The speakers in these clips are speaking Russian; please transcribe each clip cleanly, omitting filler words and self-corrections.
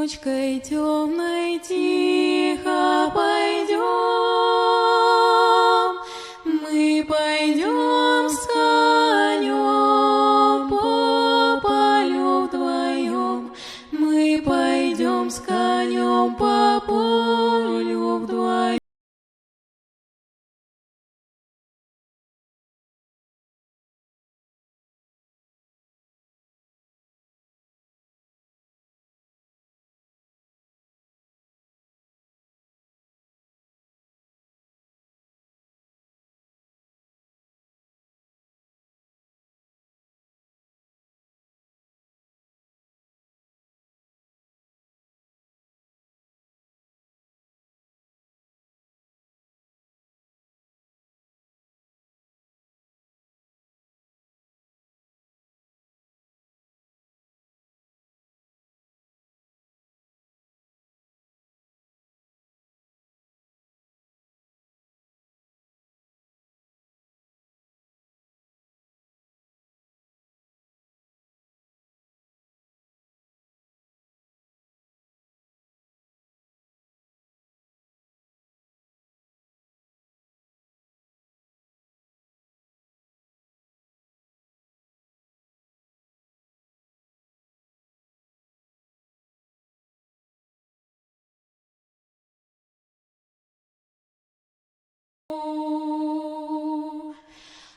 Ночкой темной тихо пойдем, мы пойдем с конем по полю вдвоем, мы пойдем с конем по полю вдвоем.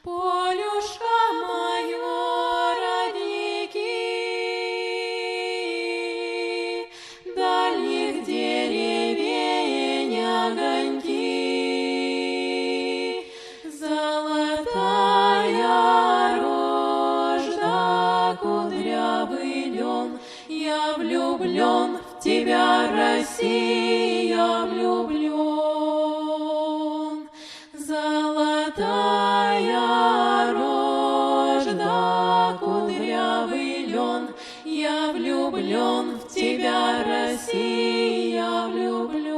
Полюшка моё, родники, дальних деревень огоньки, золотая рожь да кудрявый лен, я влюблен в тебя, Россия, влюблен. Золотая рожь да кудрявый лен, я влюблен в тебя, Россия, влюблен.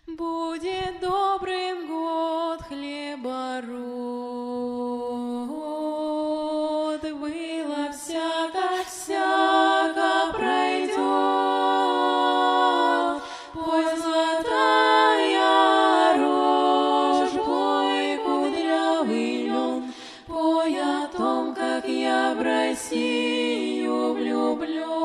Будет добрым год хлебород, было всяко пройдет. Пой, золотая рожь, пой, кудрявый лен, пой о том, как я в Россию влюблен.